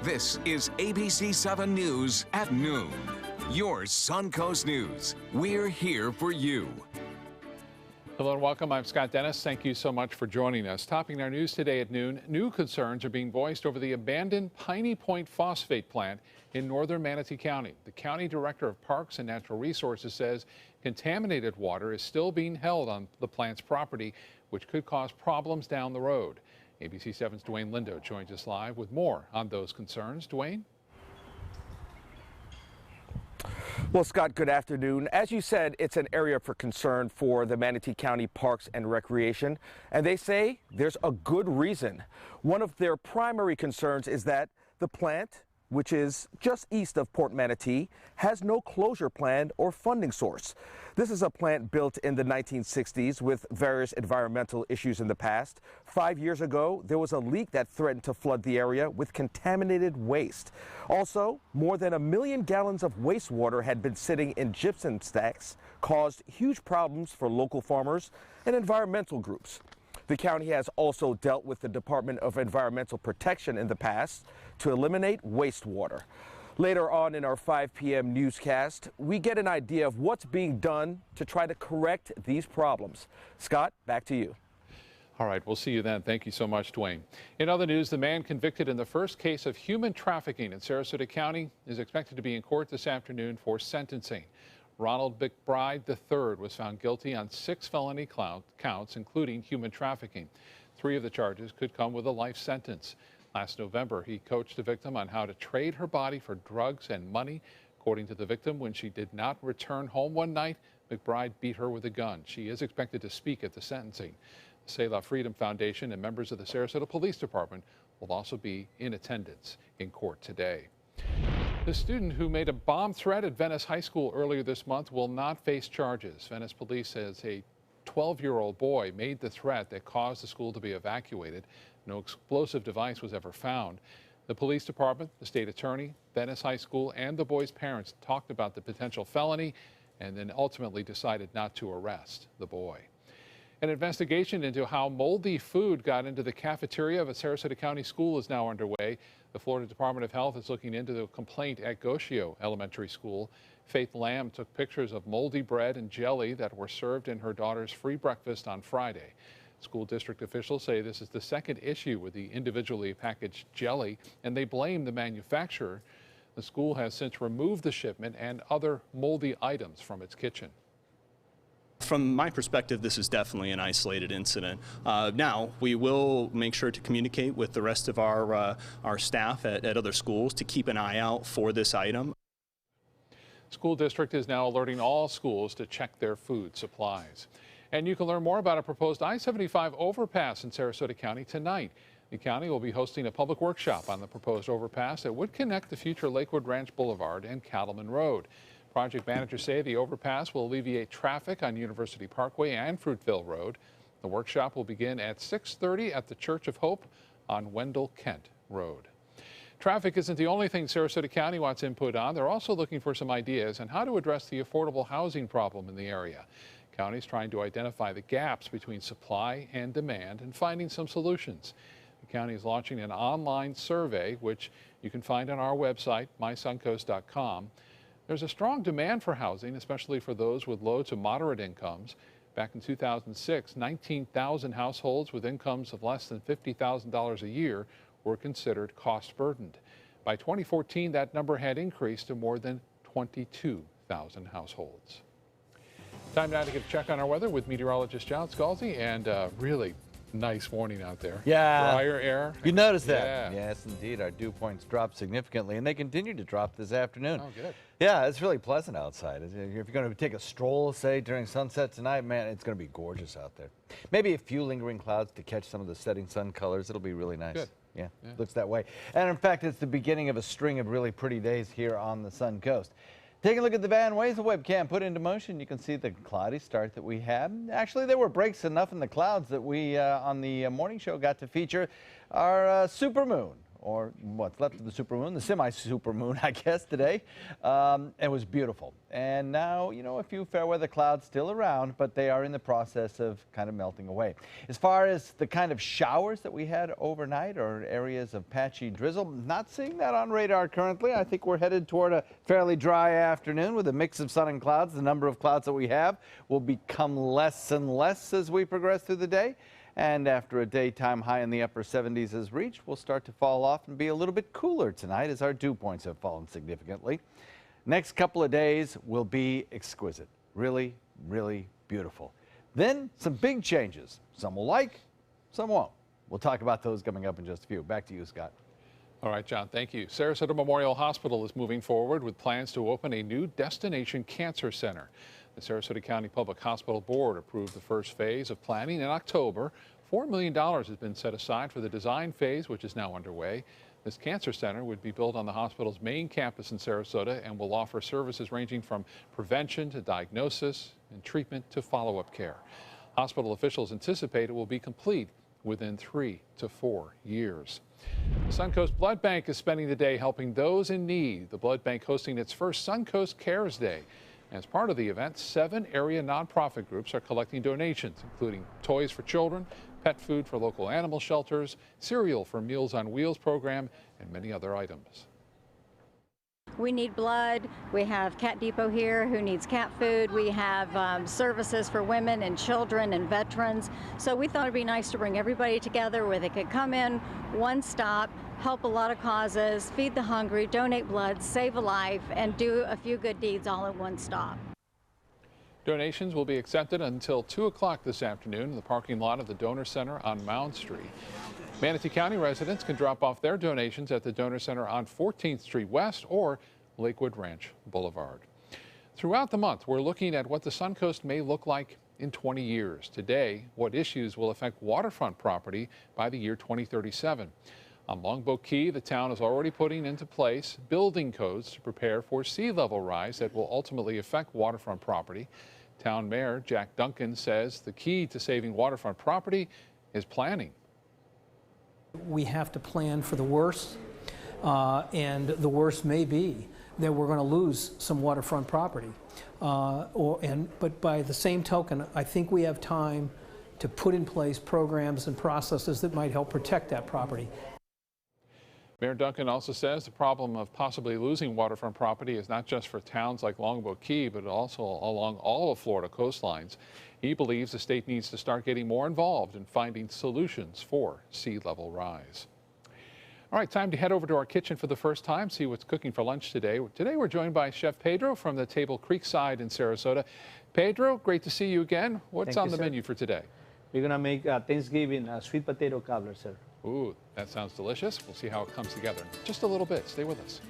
This is ABC 7 News at noon. Your Suncoast News. We're here for you. Hello and welcome. I'm Scott Dennis. Thank you so much for joining us. Topping our news today at noon, new concerns are being voiced over the abandoned Piney Point phosphate plant in northern Manatee County. The county director of Parks and Natural Resources says contaminated water is still being held on the plant's property, which could cause problems down the road. ABC 7's Dwayne Lindo joins us live with more on those concerns. Dwayne? Well, Scott, good afternoon. As you said, it's an area for concern for the Manatee County Parks and Recreation, and they say there's a good reason. One of their primary concerns is that the plant, which is just east of Port Manatee, has no closure plan or funding source. This is a plant built in the 1960s with various environmental issues in the past. 5 years ago, there was a leak that threatened to flood the area with contaminated waste. Also, more than 1 million gallons of wastewater had been sitting in gypsum stacks, caused huge problems for local farmers and environmental groups. The county has also dealt with the Department of Environmental Protection in the past to eliminate wastewater. Later on in our 5 p.m. newscast, we get an idea of what's being done to try to correct these problems. Scott, back to you. All right, we'll see you then. Thank you so much, Dwayne. In other news, the man convicted in the first case of human trafficking in Sarasota County is expected to be in court this afternoon for sentencing. Ronald McBride III was found guilty on 6 felony counts, including human trafficking. 3 of the charges could come with a life sentence. Last November, he coached the victim on how to trade her body for drugs and money. According to the victim, when she did not return home one night, McBride beat her with a gun. She is expected to speak at the sentencing. The Selah Freedom Foundation and members of the Sarasota Police Department will also be in attendance in court today. The student who made a bomb threat at Venice High School earlier this month will not face charges. Venice police says a 12-year-old boy made the threat that caused the school to be evacuated. No explosive device was ever found. The police department, the state attorney, Venice High School, and the boy's parents talked about the potential felony and then ultimately decided not to arrest the boy. An investigation into how moldy food got into the cafeteria of a Sarasota County school is now underway. The Florida Department of Health is looking into the complaint at Gosio Elementary School. Faith Lamb took pictures of moldy bread and jelly that were served in her daughter's free breakfast on Friday. School district officials say this is the second issue with the individually packaged jelly, and they blame the manufacturer. The school has since removed the shipment and other moldy items from its kitchen. From my perspective, this is definitely an isolated incident. Now, we will make sure to communicate with the rest of our staff at other schools to keep an eye out for this item. School district is now alerting all schools to check their food supplies. And you can learn more about a proposed I-75 overpass in Sarasota County tonight. The county will be hosting a public workshop on the proposed overpass that would connect the future Lakewood Ranch Boulevard and Cattleman Road. Project managers say the overpass will alleviate traffic on University Parkway and Fruitville Road. The workshop will begin at 6:30 at the Church of Hope on Wendell Kent Road. Traffic isn't the only thing Sarasota County wants input on. They're also looking for some ideas on how to address the affordable housing problem in the area. County's trying to identify the gaps between supply and demand and finding some solutions. The county is launching an online survey, which you can find on our website, mysuncoast.com. There's a strong demand for housing, especially for those with low to moderate incomes. Back in 2006, 19,000 households with incomes of less than $50,000 a year were considered cost-burdened. By 2014, that number had increased to more than 22,000 households. Time now to get a check on our weather with meteorologist John Scalzi, and really nice morning out there. Yeah. Drier air. You noticed that? Yeah. Yes, indeed. Our dew points dropped significantly, and they continue to drop this afternoon. Oh, good. Yeah, it's really pleasant outside. If you're going to take a stroll, say, during sunset tonight, man, it's going to be gorgeous out there. Maybe a few lingering clouds to catch some of the setting sun colors. It'll be really nice. Good. Yeah, looks that way. And in fact, it's the beginning of a string of really pretty days here on the Sun Coast. Take a look at the Van Wezel webcam put into motion. You can see the cloudy start that we had. Actually, there were breaks enough in the clouds that we, on the morning show, got to feature our supermoon or what's left of the supermoon, the semi-supermoon, I guess, today. It was beautiful. And now, you know, a few fair weather clouds still around, but they are in the process of kind of melting away. As far as the kind of showers that we had overnight or areas of patchy drizzle, not seeing that on radar currently. I think we're headed toward a fairly dry afternoon with a mix of sun and clouds. The number of clouds that we have will become less and less as we progress through the day. And after a daytime high in the upper 70s is reached, we'll start to fall off and be a little bit cooler tonight as our dew points have fallen significantly. Next couple of days will be exquisite. Really, really beautiful. Then some big changes. Some will like, some won't. We'll talk about those coming up in just a few. Back to you, Scott. All right, John, thank you. Sarasota Memorial Hospital is moving forward with plans to open a new destination cancer center. The Sarasota County Public Hospital Board approved the first phase of planning in October. $4 million has been set aside for the design phase, which is now underway. This cancer center would be built on the hospital's main campus in Sarasota and will offer services ranging from prevention to diagnosis and treatment to follow-up care. Hospital officials anticipate it will be complete within 3 to 4 years. The Suncoast Blood Bank is spending the day helping those in need. The blood bank hosting its first Suncoast Cares Day. As part of the event, 7 area nonprofit groups are collecting donations, including toys for children, pet food for local animal shelters, cereal for Meals on Wheels program, and many other items. We need blood. We have Cat Depot here who needs cat food. We have services for women and children and veterans. So we thought it'd be nice to bring everybody together where they could come in, one stop, help a lot of causes, feed the hungry, donate blood, save a life, and do a few good deeds all at one stop. Donations will be accepted until 2 o'clock this afternoon in the parking lot of the Donor Center on Mound Street. Manatee County residents can drop off their donations at the Donor Center on 14th Street West or Lakewood Ranch Boulevard. Throughout the month, we're looking at what the Suncoast may look like in 20 years. Today, what issues will affect waterfront property by the year 2037. On Longboat Key, the town is already putting into place building codes to prepare for sea level rise that will ultimately affect waterfront property. Town Mayor Jack Duncan says the key to saving waterfront property is planning. We have to plan for the worst, and the worst may be that we're going to lose some waterfront property. But by the same token, I think we have time to put in place programs and processes that might help protect that property. Mayor Duncan also says the problem of possibly losing waterfront property is not just for towns like Longboat Key, but also along all of Florida coastlines. He believes the state needs to start getting more involved in finding solutions for sea level rise. All right, time to head over to our kitchen for the first time, see what's cooking for lunch today. Today we're joined by Chef Pedro from the Table Creekside in Sarasota. Pedro, great to see you again. What's on the menu for today? We're going to make Thanksgiving sweet potato cobbler, sir. Ooh, that sounds delicious. We'll see how it comes together in just a little bit. Stay with us.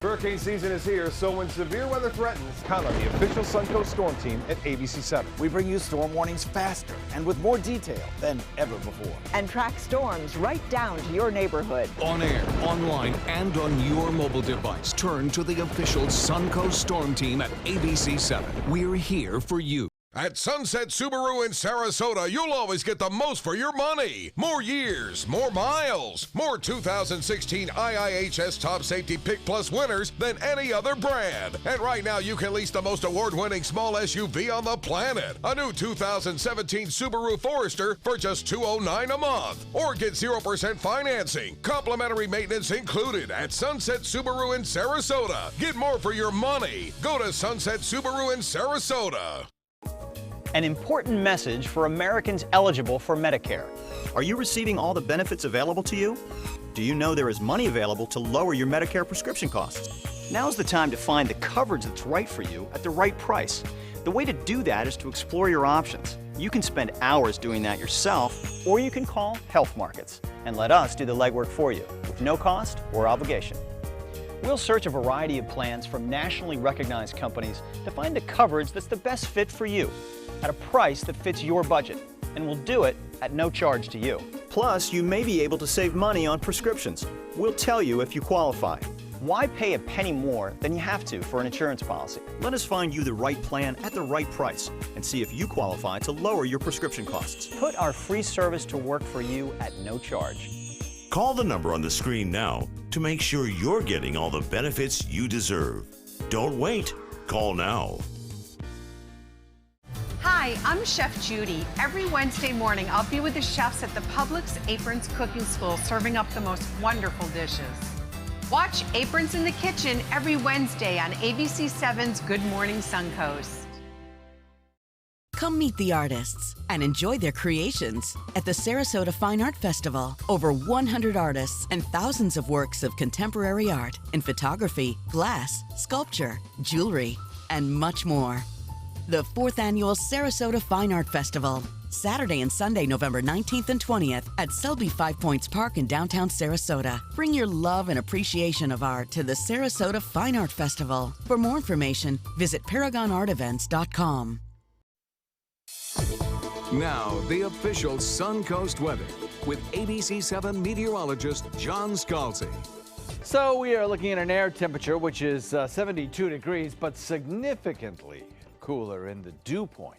Hurricane season is here, so when severe weather threatens, count on the official Suncoast Storm Team at ABC7. We bring you storm warnings faster and with more detail than ever before. And track storms right down to your neighborhood. On air, online, and on your mobile device. Turn to the official Suncoast Storm Team at ABC7. We're here for you. At Sunset Subaru in Sarasota, you'll always get the most for your money. More years, more miles, more 2016 IIHS Top Safety Pick Plus winners than any other brand. And right now, you can lease the most award-winning small SUV on the planet. A new 2017 Subaru Forester for just $209 a month. Or get 0% financing. Complimentary maintenance included at Sunset Subaru in Sarasota. Get more for your money. Go to Sunset Subaru in Sarasota. An important message for Americans eligible for Medicare. Are you receiving all the benefits available to you? Do you know there is money available to lower your Medicare prescription costs? Now's the time to find the coverage that's right for you at the right price. The way to do that is to explore your options. You can spend hours doing that yourself, or you can call Health Markets and let us do the legwork for you with no cost or obligation. We'll search a variety of plans from nationally recognized companies to find the coverage that's the best fit for you at a price that fits your budget, and we'll do it at no charge to you. Plus, you may be able to save money on prescriptions. We'll tell you if you qualify. Why pay a penny more than you have to for an insurance policy? Let us find you the right plan at the right price and see if you qualify to lower your prescription costs. Put our free service to work for you at no charge. Call the number on the screen now to make sure you're getting all the benefits you deserve. Don't wait. Call now. Hi, I'm Chef Judy. Every Wednesday morning, I'll be with the chefs at the Publix Aprons Cooking School serving up the most wonderful dishes. Watch Aprons in the Kitchen every Wednesday on ABC7's Good Morning Suncoast. Come meet the artists and enjoy their creations at the Sarasota Fine Art Festival. Over 100 artists and thousands of works of contemporary art in photography, glass, sculpture, jewelry, and much more. The 4th Annual Sarasota Fine Art Festival. Saturday and Sunday, November 19th and 20th at Selby Five Points Park in downtown Sarasota. Bring your love and appreciation of art to the Sarasota Fine Art Festival. For more information, visit ParagonArtEvents.com. Now, the official Suncoast weather with ABC7 meteorologist John Scalzi. So we are looking at an air temperature which is 72 degrees, but significantly cooler in the dew point.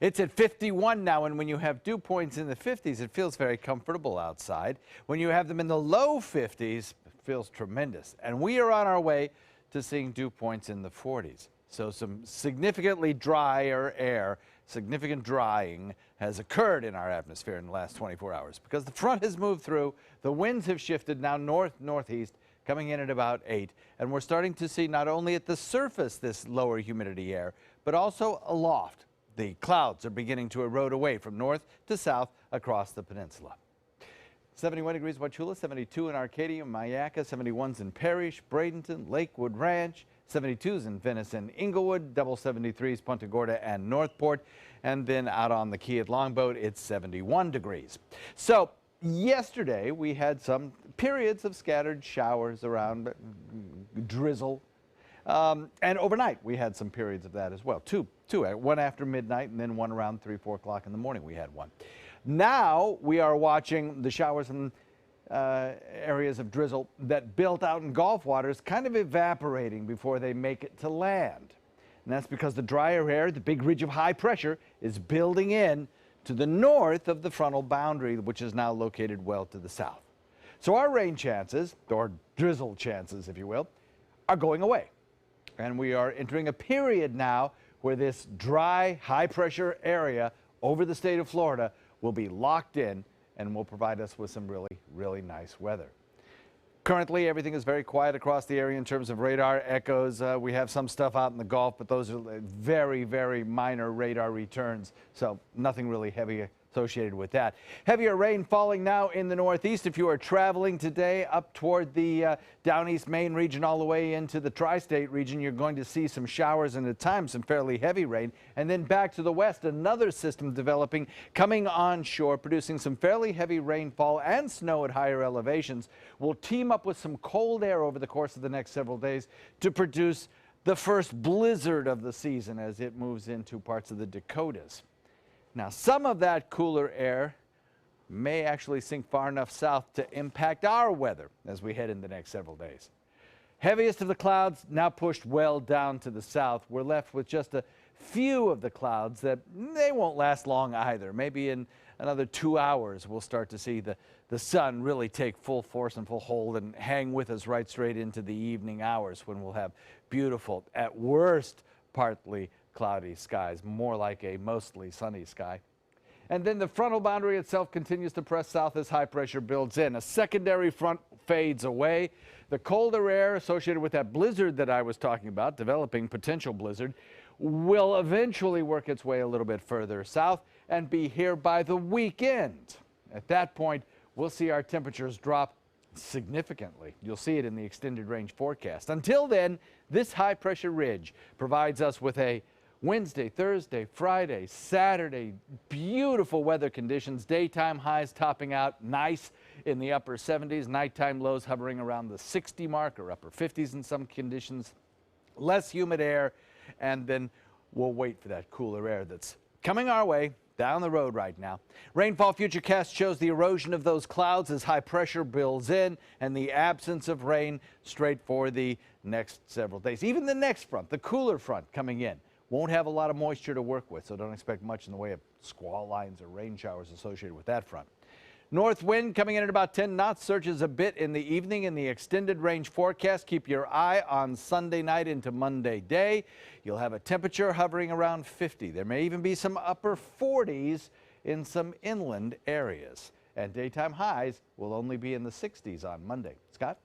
It's at 51 now, and when you have dew points in the 50s, it feels very comfortable outside. When you have them in the low 50s, it feels tremendous. And we are on our way to seeing dew points in the 40s. So some significantly drier air, significant drying has occurred in our atmosphere in the last 24 hours because the front has moved through, the winds have shifted now north-northeast, coming in at about 8. And we're starting to see not only at the surface this lower humidity air, but also aloft. The clouds are beginning to erode away from north to south across the peninsula. 71 degrees Wauchula, 72 in Arcadia, Mayaca, 71s in Parrish, Bradenton, Lakewood Ranch, 72s in Venice and Inglewood, double 73s Punta Gorda and Northport, and then out on the Key at Longboat, it's 71 degrees. So yesterday we had some periods of scattered showers around, drizzle. And overnight, we had some periods of that as well. Two, one after midnight and then one around 3, 4 o'clock in the morning we had one. Now we are watching the showers and areas of drizzle that built out in Gulf waters kind of evaporating before they make it to land. And that's because the drier air, the big ridge of high pressure, is building in to the north of the frontal boundary, which is now located well to the south. So our rain chances, or drizzle chances, if you will, are going away. And we are entering a period now where this dry, high-pressure area over the state of Florida will be locked in and will provide us with some really, really nice weather. Currently, everything is very quiet across the area in terms of radar echoes. We have some stuff out in the Gulf, but those are very, very minor radar returns, so nothing really heavy associated with that. Heavier rain falling now in the northeast. If you are traveling today up toward the down east Maine region all the way into the tri-state region, you're going to see some showers and at times some fairly heavy rain. And then back to the west, another system developing, coming onshore, producing some fairly heavy rainfall and snow at higher elevations. Will team up with some cold air over the course of the next several days to produce the first blizzard of the season as it moves into parts of the Dakotas. Now, some of that cooler air may actually sink far enough south to impact our weather as we head in the next several days. Heaviest of the clouds now pushed well down to the south. We're left with just a few of the clouds that they won't last long either. Maybe in another 2 hours, we'll start to see the sun really take full force and full hold and hang with us right straight into the evening hours when we'll have beautiful, at worst, partly cloudy skies, more like a mostly sunny sky. And then the frontal boundary itself continues to press south as high pressure builds in. A secondary front fades away. The colder air associated with that blizzard that I was talking about, developing potential blizzard, will eventually work its way a little bit further south and be here by the weekend. At that point, we'll see our temperatures drop significantly. You'll see it in the extended range forecast. Until then, this high pressure ridge provides us with a Wednesday, Thursday, Friday, Saturday, beautiful weather conditions. Daytime highs topping out nice in the upper 70s. Nighttime lows hovering around the 60 mark or upper 50s in some conditions. Less humid air, and then we'll wait for that cooler air that's coming our way down the road right now. Rainfall Futurecast shows the erosion of those clouds as high pressure builds in and the absence of rain straight for the next several days. Even the next front, the cooler front coming in, won't have a lot of moisture to work with, so don't expect much in the way of squall lines or rain showers associated with that front. North wind coming in at about 10 knots, surges a bit in the evening in the extended range forecast. Keep your eye on Sunday night into Monday day. You'll have a temperature hovering around 50. There may even be some upper 40s in some inland areas. And daytime highs will only be in the 60s on Monday. Scott?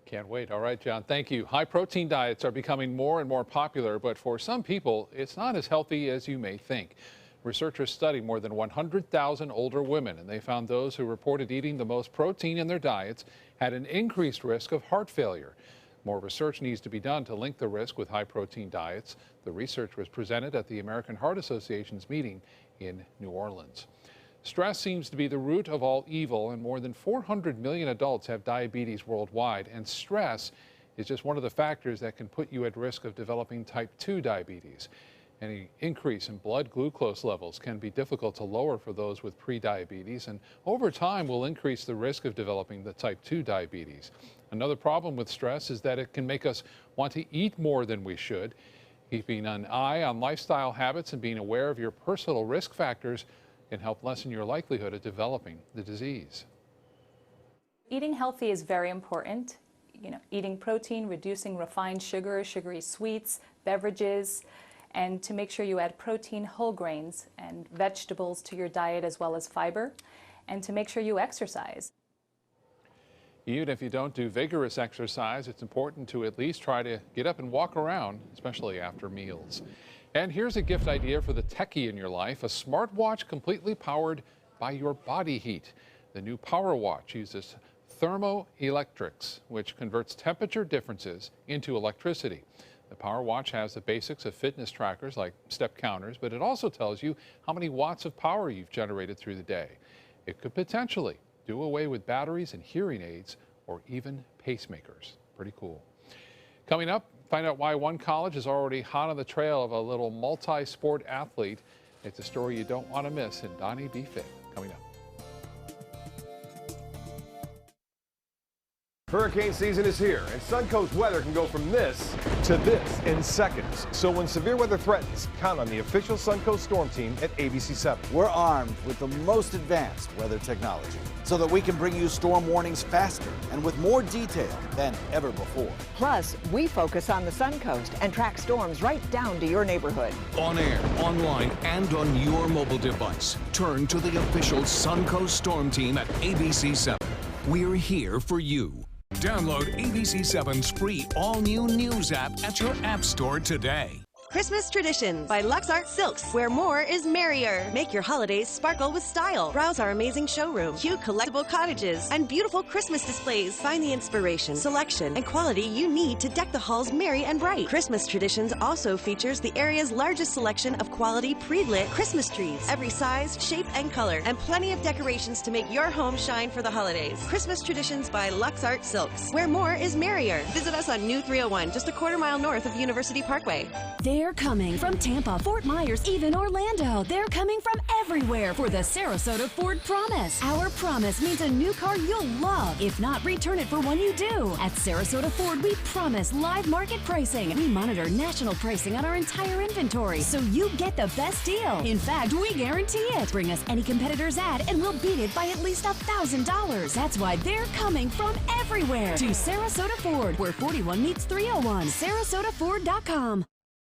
Can't wait. All right, John, thank you. High protein diets are becoming more and more popular, but for some people, it's not as healthy as you may think. Researchers studied more than 100,000 older women, and they found those who reported eating the most protein in their diets had an increased risk of heart failure. More research needs to be done to link the risk with high protein diets. The research was presented at the American Heart Association's meeting in New Orleans. Stress seems to be the root of all evil, and more than 400 million adults have diabetes worldwide, and stress is just one of the factors that can put you at risk of developing type 2 diabetes. Any increase in blood glucose levels can be difficult to lower for those with prediabetes, and over time will increase the risk of developing the type 2 diabetes. Another problem with stress is that it can make us want to eat more than we should. Keeping an eye on lifestyle habits and being aware of your personal risk factors can help lessen your likelihood of developing the disease. Eating healthy is very important. Eating protein, reducing refined sugar, sugary sweets, beverages, and to make sure you add protein, whole grains, and vegetables to your diet as well as fiber, and to make sure you exercise. Even if you don't do vigorous exercise, it's important to at least try to get up and walk around, especially after meals. And here's a gift idea for the techie in your life, a smartwatch completely powered by your body heat. The new Power Watch uses thermoelectrics, which converts temperature differences into electricity. The Power Watch has the basics of fitness trackers like step counters, but it also tells you how many watts of power you've generated through the day. It could potentially do away with batteries and hearing aids or even pacemakers. Pretty cool. Coming up, find out why one college is already hot on the trail of a little multi-sport athlete. It's a story you don't want to miss in Donnie Be Fit. Coming up. Hurricane season is here, and Suncoast weather can go from this to this in seconds. So when severe weather threatens, count on the official Suncoast Storm Team at ABC7. We're armed with the most advanced weather technology so that we can bring you storm warnings faster and with more detail than ever before. Plus, we focus on the Suncoast and track storms right down to your neighborhood. On air, online, and on your mobile device. Turn to the official Suncoast Storm Team at ABC7. We're here for you. Download ABC7's free all-new news app at your app store today. Christmas Traditions by LuxArt Silks, where more is merrier. Make your holidays sparkle with style. Browse our amazing showroom, cute collectible cottages, and beautiful Christmas displays. Find the inspiration, selection, and quality you need to deck the halls merry and bright. Christmas Traditions also features the area's largest selection of quality pre-lit Christmas trees, every size, shape, and color, and plenty of decorations to make your home shine for the holidays. Christmas Traditions by LuxArt Silks, where more is merrier. Visit us on New 301, just a quarter-mile north of University Parkway. They're coming from Tampa, Fort Myers, even Orlando. They're coming from everywhere for the Sarasota Ford Promise. Our promise means a new car you'll love. If not, return it for one you do. At Sarasota Ford, we promise live market pricing. We monitor national pricing on our entire inventory, so you get the best deal. In fact, we guarantee it. Bring us any competitor's ad, and we'll beat it by at least $1,000. That's why they're coming from everywhere to Sarasota Ford, where 41 meets 301. SarasotaFord.com.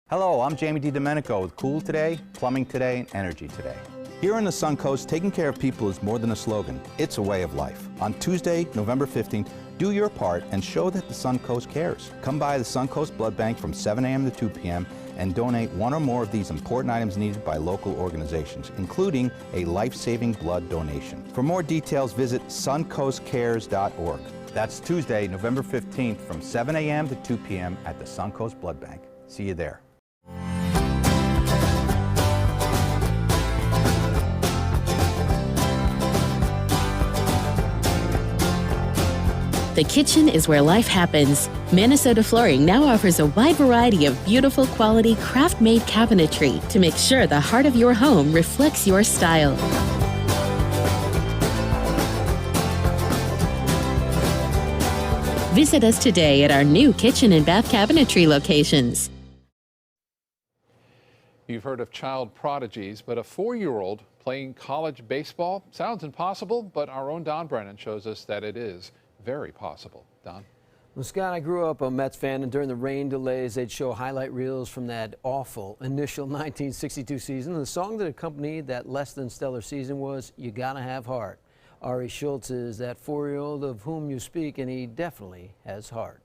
Hello, I'm Jamie DiDomenico with Cool Today, Plumbing Today, and Energy Today. Here on the Suncoast, taking care of people is more than a slogan. It's a way of life. On Tuesday, November 15th, do your part and show that the Suncoast cares. Come by the Suncoast Blood Bank from 7 a.m. to 2 p.m. and donate one or more of these important items needed by local organizations, including a life-saving blood donation. For more details, visit suncoastcares.org. That's Tuesday, November 15th from 7 a.m. to 2 p.m. at the Suncoast Blood Bank. See you there. The kitchen is where life happens. Minnesota Flooring now offers a wide variety of beautiful quality craft-made cabinetry to make sure the heart of your home reflects your style. Visit us today at our new kitchen and bath cabinetry locations. You've heard of child prodigies, but a 4-year-old playing college baseball sounds impossible, but our own Don Brennan shows us that it is very possible. Don? Well, Scott, I grew up a Mets fan, and during the rain delays, they'd show highlight reels from that awful initial 1962 season. And the song that accompanied that less than stellar season was "You Gotta Have Heart." Ari Schultz is that 4-year-old of whom you speak, and he definitely has heart.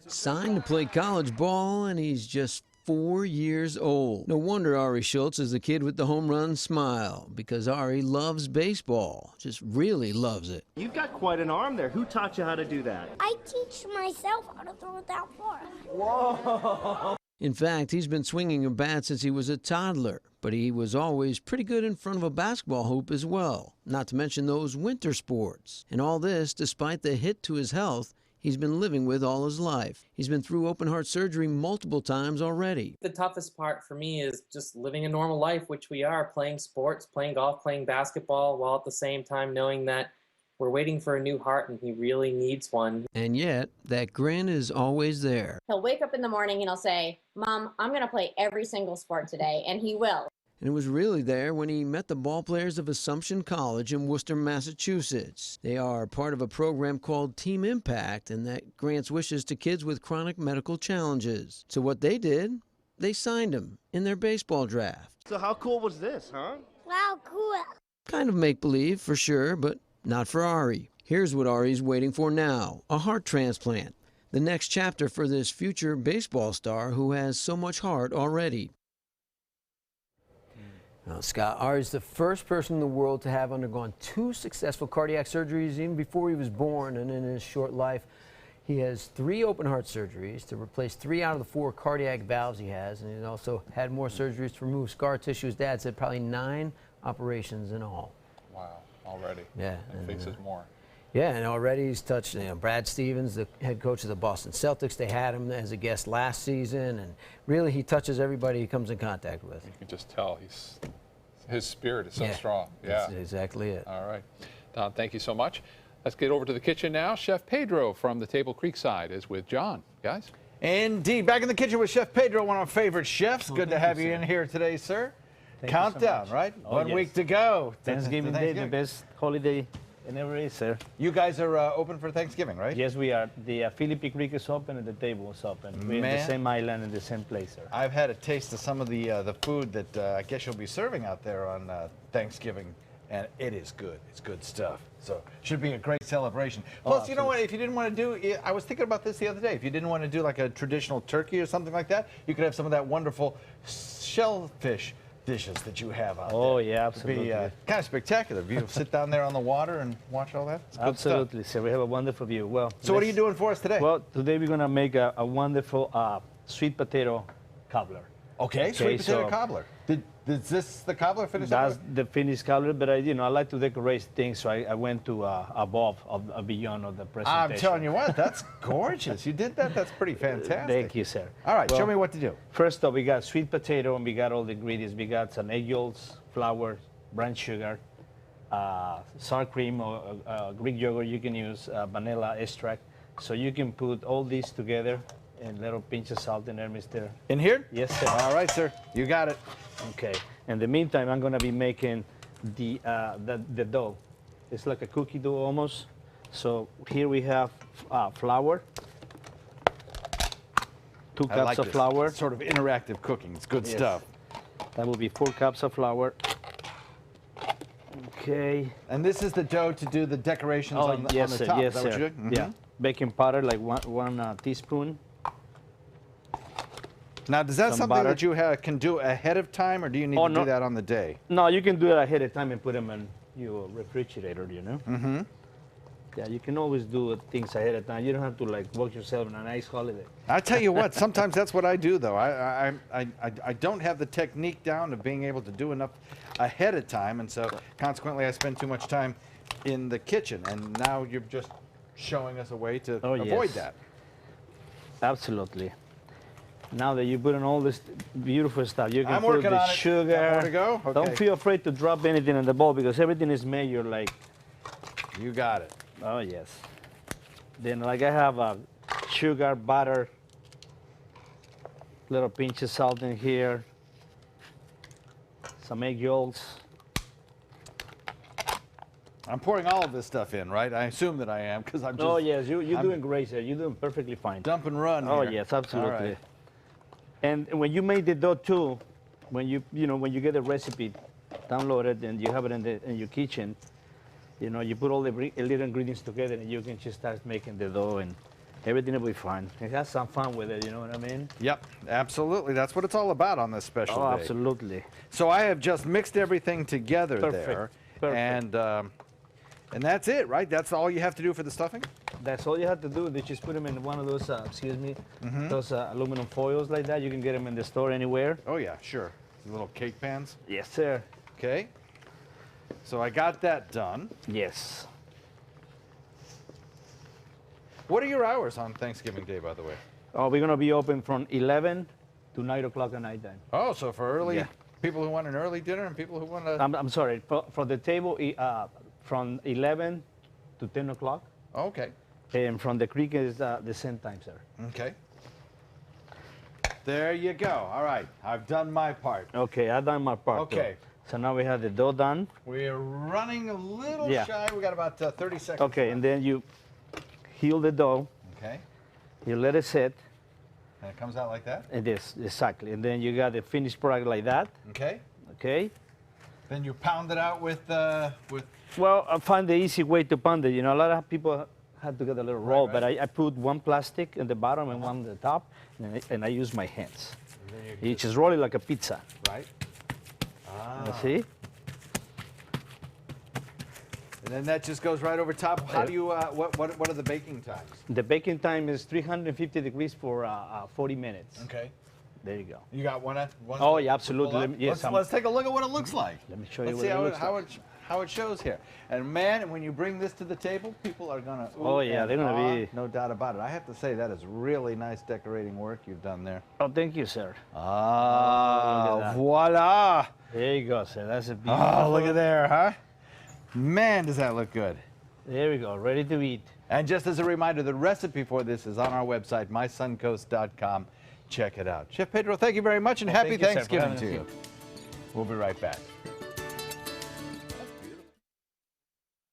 Signed to play college ball, and he's just 4 years old. No wonder Ari Schultz is the kid with the home run smile, because Ari loves baseball, just really loves it. You've got quite an arm there. Who taught you how to do that? I teach myself how to throw it that far. Whoa! In fact, he's been swinging a bat since he was a toddler, but he was always pretty good in front of a basketball hoop as well, not to mention those winter sports. And all this despite the hit to his health he's been living with all his life. He's been through open heart surgery multiple times already. The toughest part for me is just living a normal life, which we are, playing sports, playing golf, playing basketball, while at the same time knowing that we're waiting for a new heart and he really needs one. And yet, that grin is always there. He'll wake up in the morning and he'll say, "Mom, I'm going to play every single sport today," and he will. And it was really there when he met the ball players of Assumption College in Worcester, Massachusetts. They are part of a program called Team Impact, and that grants wishes to kids with chronic medical challenges. So what they did, they signed him in their baseball draft. So how cool was this, huh? Wow, cool. Kind of make-believe for sure, but not for Ari. Here's what Ari's waiting for now, a heart transplant. The next chapter for this future baseball star who has so much heart already. Now, Scott, Ari's the first person in the world to have undergone 2 successful cardiac surgeries even before he was born, and in his short life, he has 3 open heart surgeries to replace 3 out of the 4 cardiac valves he has, and he's also had more surgeries to remove scar tissue. His dad said probably 9 operations in all. Wow, already. Yeah. And faces more. Yeah, and already he's touched, Brad Stevens, the head coach of the Boston Celtics. They had him as a guest last season, and really he touches everybody he comes in contact with. You can just tell his spirit is so strong. Yeah, that's exactly it. All right. Don, thank you so much. Let's get over to the kitchen now. Chef Pedro from the Table Creek side is with John. Guys? Indeed. Back in the kitchen with Chef Pedro, one of our favorite chefs. Good to have you in here today, sir. Countdown, right? Oh, 1 week to go. Thanksgiving Day, the best holiday in every is, sir. You guys are open for Thanksgiving, right? Yes, we are. The Philippi Creek is open and the table is open. We're in the same island and the same place, sir. I've had a taste of some of the food that I guess you'll be serving out there on Thanksgiving, and it is good. It's good stuff. So should be a great celebration. Plus, you know what? If you didn't want to do, I was thinking about this the other day. If you didn't want to do like a traditional turkey or something like that, you could have some of that wonderful shellfish dishes that you have out there. Oh, yeah, absolutely. It'd be kind of spectacular. You sit down there on the water and watch all that. It's good Absolutely, stuff. sir. We have a wonderful view. Well, so what are you doing for us today? Well, today we're going to make a wonderful sweet potato cobbler. Okay, sweet potato cobbler. Is this the cobbler finished? That's the finished cobbler, but I like to decorate things, so I went to above, beyond of the presentation. I'm telling you what, that's gorgeous. You did that. That's pretty fantastic. Thank you, sir. All right, show me what to do. First up, we got sweet potato, and we got all the ingredients. We got some egg yolks, flour, brown sugar, sour cream, or Greek yogurt. You can use vanilla extract. So you can put all these together. And a little pinch of salt in there, mister. In here? Yes, sir. All right, sir. You got it. Okay. In the meantime, I'm going to be making the dough. It's like a cookie dough almost. So here we have flour. 2 cups of flour. It's sort of interactive cooking. It's good stuff. That will be 4 cups of flour. Okay. And this is the dough to do the decorations on the top. Yes, Is that what sir. you're doing? Yeah. Baking powder, like one teaspoon. Now, is that Some something butter. that you can do ahead of time, or do you need to do that on the day? No, you can do it ahead of time and put them in your refrigerator, you know? Mm-hmm. Yeah, you can always do things ahead of time. You don't have to, like, work yourself on a nice holiday. I tell you what, sometimes that's what I do, though. I don't have the technique down of being able to do enough ahead of time, and so consequently I spend too much time in the kitchen, and now you're just showing us a way to Oh, avoid yes. that. Absolutely. Now that you put in all this beautiful stuff, you can I'm put working the on it. sugar. Got more to go? Okay. Don't feel afraid to drop anything in the bowl because everything is measured like. You got it. Oh, yes. Then, like, I have sugar, butter, little pinch of salt in here, some egg yolks. I'm pouring all of this stuff in, right? I assume that I am because I'm just. Oh, yes, you're I'm doing great, sir. You're doing perfectly fine. Dump and run. Oh, here. yes, absolutely. All right. And when you make the dough too, when you get the recipe downloaded and you have it in your kitchen, you put all the little ingredients together and you can just start making the dough and everything will be fine. And have some fun with it, you know what I mean? Yep, absolutely. That's what it's all about on this special Oh, day. absolutely. So I have just mixed everything together Perfect. there. Perfect. And that's it, right? That's all you have to do for the stuffing? That's all you have to do. They just put them in one of those, Mm-hmm. those aluminum foils like that. You can get them in the store anywhere. Oh, yeah, sure. The little cake pans? Yes, sir. Okay. So I got that done. Yes. What are your hours on Thanksgiving Day, by the way? Oh, we're going to be open from 11 to 9 o'clock at night time. Oh, so for early Yeah. people who want an early dinner and people who want to... I'm sorry, for the table, from 11 to 10 o'clock. Okay. And from the creek is the same time, sir. Okay. There you go. All right. I've done my part. Okay, I've done my part. too. Okay. So now we have the dough done. We're running a little Yeah. shy. We got about 30 seconds. Okay, and then you heal the dough. Okay. You let it sit. And it comes out like that? It is, exactly. And then you got the finished product like that. Okay. Okay. Then you pound it out with Well, I find the easy way to pound it. A lot of people had to get a little roll, right. but I put one plastic in the bottom and one at the top, and I use my hands. You just roll it like a pizza. Right. You see? And then that just goes right over top. How do you, what are the baking times? The baking time is 350 degrees for 40 minutes. Okay. There you go. You got one? Oh, yeah, absolutely. Yes, let's take a look at what it looks like. Let me show you Let's what see it how looks like. how it shows here. And man, when you bring this to the table, people are gonna. Oh, yeah, they're gonna be. No doubt about it. I have to say that is really nice decorating work you've done there. Oh, thank you, sir. Ah, look at that. voila! There you go, sir. That's a beautiful. Oh, look at there, huh? Man, does that look good. There we go, ready to eat. And just as a reminder, the recipe for this is on our website, mysuncoast.com. Check it out. Chef Pedro, thank you very much, and happy thank you, sir, for Thanksgiving having to us you. here. We'll be right back.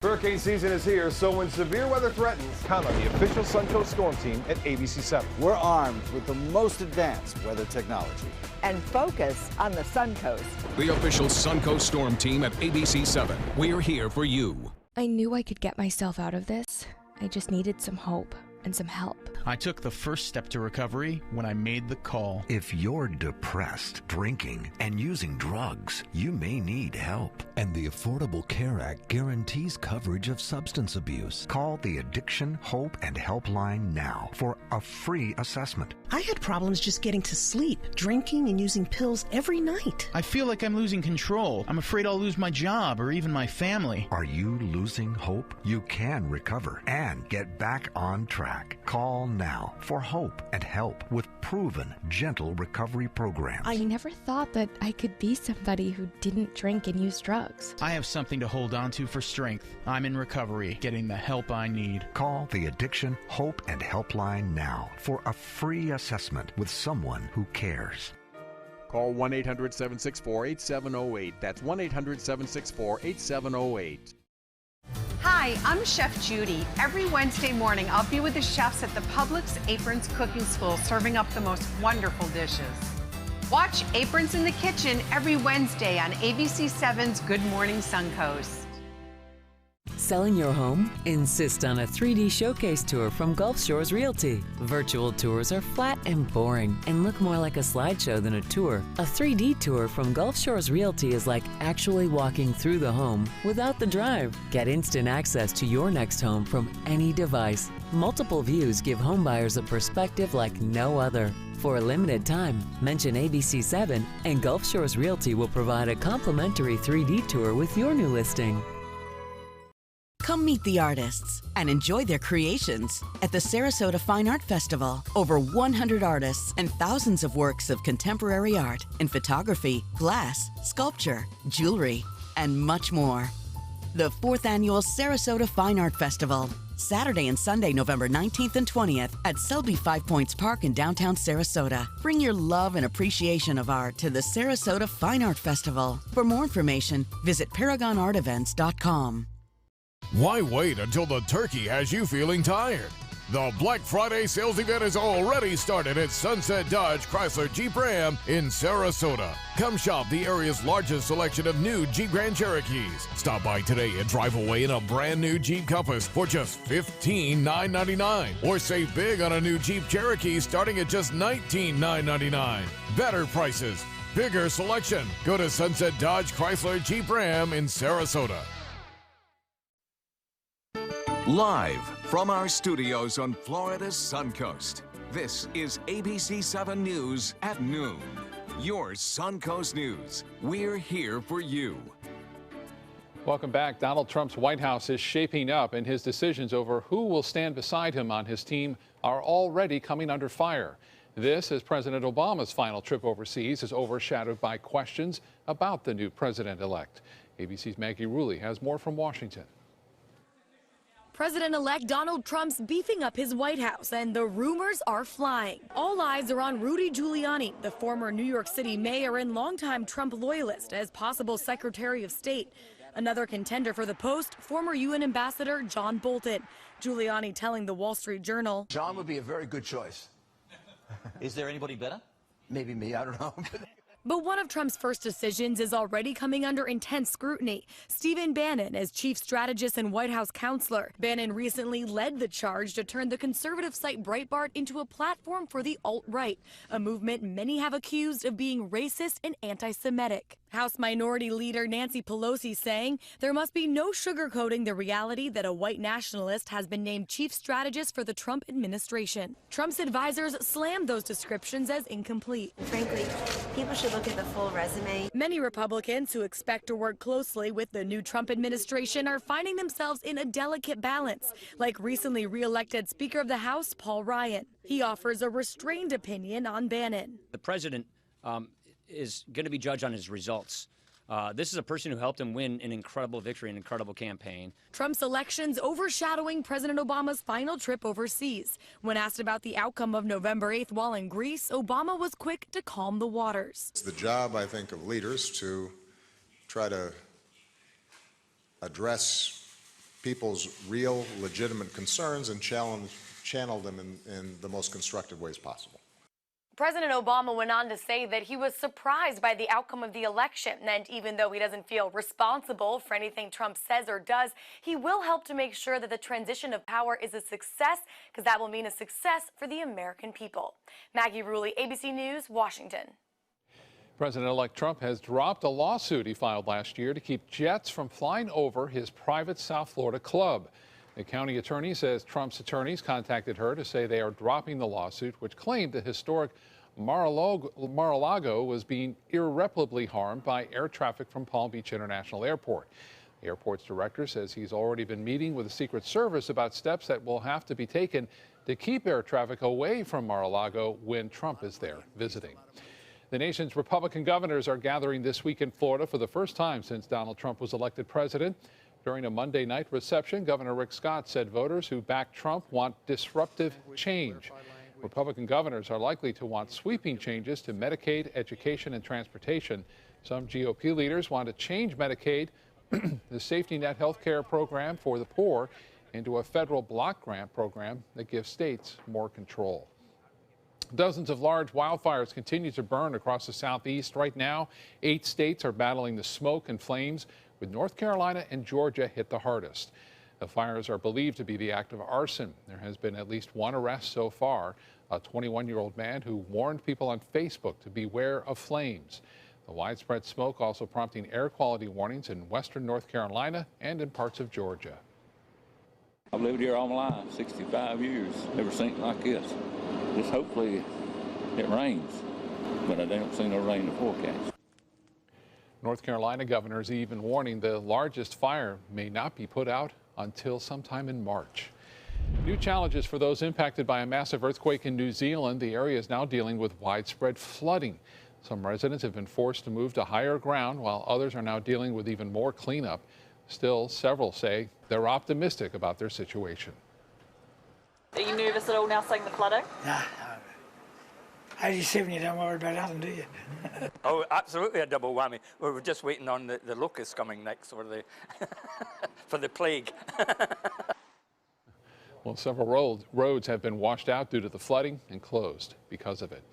Hurricane season is here, so when severe weather threatens, count on the official Suncoast Storm Team at ABC7. We're armed with the most advanced weather technology. And focus on the Suncoast. The official Suncoast Storm Team at ABC7. We're here for you. I knew I could get myself out of this. I just needed some hope and some help. I took the first step to recovery when I made the call. If you're depressed, drinking, and using drugs, you may need help. And the Affordable Care Act guarantees coverage of substance abuse. Call the Addiction, Hope, and Helpline now for a free assessment. I had problems just getting to sleep, drinking and using pills every night. I feel like I'm losing control. I'm afraid I'll lose my job or even my family. Are you losing hope? You can recover and get back on track. Call now for hope and help with proven, gentle recovery programs. I never thought that I could be somebody who didn't drink and use drugs. I have something to hold on to for strength. I'm in recovery, getting the help I need. Call the Addiction, Hope, and Helpline now for a free assessment with someone who cares. Call 1-800-764-8708. That's 1-800-764-8708. Hi, I'm Chef Judy. Every Wednesday morning, I'll be with the chefs at the Publix Aprons Cooking School, serving up the most wonderful dishes. Watch Aprons in the Kitchen every Wednesday on ABC7's Good Morning Suncoast. Selling your home? Insist on a 3D showcase tour from Gulf Shores Realty. Virtual tours are flat and boring and look more like a slideshow than a tour. A 3D tour from Gulf Shores Realty is like actually walking through the home without the drive. Get instant access to your next home from any device. Multiple views give homebuyers a perspective like no other. For a limited time, mention ABC7 and Gulf Shores Realty will provide a complimentary 3D tour with your new listing. Come Come meet the artists and enjoy their creations at the Sarasota Fine Art Festival. Over 100 artists and thousands of works of contemporary art in photography, glass, sculpture, jewelry, and much more. The 4th Annual Sarasota Fine Art Festival, Saturday and Sunday, November 19th and 20th at Selby Five Points Park in downtown Sarasota. Bring your love and appreciation of art to the Sarasota Fine Art Festival. For more information, visit ParagonArtEvents.com. Why wait until the turkey has you feeling tired? The Black Friday sales event has already started at Sunset Dodge Chrysler Jeep Ram in Sarasota. Come shop the area's largest selection of new Jeep Grand Cherokees. Stop by today and drive away in a brand new Jeep Compass for just $15,999. Or save big on a new Jeep Cherokee starting at just $19,999. Better prices, bigger selection. Go to Sunset Dodge Chrysler Jeep Ram in Sarasota. Live from our studios on Florida's Suncoast, this is ABC 7 News at noon. Your Suncoast News. We're here for you. Welcome back. Donald Trump's White House is shaping up, and his decisions over who will stand beside him on his team are already coming under fire. This, as President Obama's final trip overseas, is overshadowed by questions about the new president-elect. ABC's Maggie Rulli has more from Washington. President-elect Donald Trump's beefing up his White House, and the rumors are flying. All eyes are on Rudy Giuliani, the former New York City mayor and longtime Trump loyalist, as possible Secretary of State. Another contender for the post, former UN Ambassador John Bolton. Giuliani telling the Wall Street Journal, John would be a very good choice. Is there anybody better? Maybe me, I don't know. But one of Trump's first decisions is already coming under intense scrutiny. Stephen Bannon as chief strategist and White House counselor. Bannon recently led the charge to turn the conservative site Breitbart into a platform for the alt-right, a movement many have accused of being racist and anti-Semitic. House Minority Leader Nancy Pelosi saying there must be no sugarcoating the reality that a white nationalist has been named chief strategist for the Trump administration. Trump's advisors slammed those descriptions as incomplete. Frankly, people should look at the full resume. Many Republicans who expect to work closely with the new Trump administration are finding themselves in a delicate balance, like recently re-elected Speaker of the House Paul Ryan. He offers a restrained opinion on Bannon. The president is going to be judged on his results. This is a person who helped him win an incredible victory, an incredible campaign. Trump's elections overshadowing President Obama's final trip overseas. When asked about the outcome of November 8th while in Greece, Obama was quick to calm the waters. It's the job, I think, of leaders to try to address people's real, legitimate concerns and channel them in the most constructive ways possible. President Obama went on to say that he was surprised by the outcome of the election, and even though he doesn't feel responsible for anything Trump says or does, he will help to make sure that the transition of power is a success, because that will mean a success for the American people. Maggie Rulli, ABC News, Washington. President-elect Trump has dropped a lawsuit he filed last year to keep jets from flying over his private South Florida club. The county attorney says Trump's attorneys contacted her to say they are dropping the lawsuit, which claimed the historic Mar-a-Lago was being irreparably harmed by air traffic from Palm Beach International Airport. The airport's director says he's already been meeting with the Secret Service about steps that will have to be taken to keep air traffic away from Mar-a-Lago when Trump is there visiting. The nation's Republican governors are gathering this week in Florida for the first time since Donald Trump was elected president. During a Monday night reception, Governor Rick Scott said voters who back Trump want disruptive change. Republican governors are likely to want sweeping changes to Medicaid, education, and transportation. Some GOP leaders want to change Medicaid, the safety net health care program for the poor, into a federal block grant program that gives states more control. Dozens of large wildfires continue to burn across the southeast. Right now, 8 states are battling the smoke and flames, with North Carolina and Georgia hit the hardest. The fires are believed to be the act of arson. There has been at least one arrest so far, a 21-year-old man who warned people on Facebook to beware of flames. The widespread smoke also prompting air quality warnings in western North Carolina and in parts of Georgia. I've lived here all my life, 65 years, never seen it like this. Just hopefully it rains, but I don't see no rain in the forecast. North Carolina governor is even warning the largest fire may not be put out until sometime in March. New challenges for those impacted by a massive earthquake in New Zealand. The area is now dealing with widespread flooding. Some residents have been forced to move to higher ground, while others are now dealing with even more cleanup. Still, several say they're optimistic about their situation. Are you nervous at all now seeing the flooding? Nah, 87, you don't worry about nothing, do you? Oh, absolutely a double whammy. We were just waiting on the locusts coming next, or the for the plague. Well, several roads have been washed out due to the flooding and closed because of it.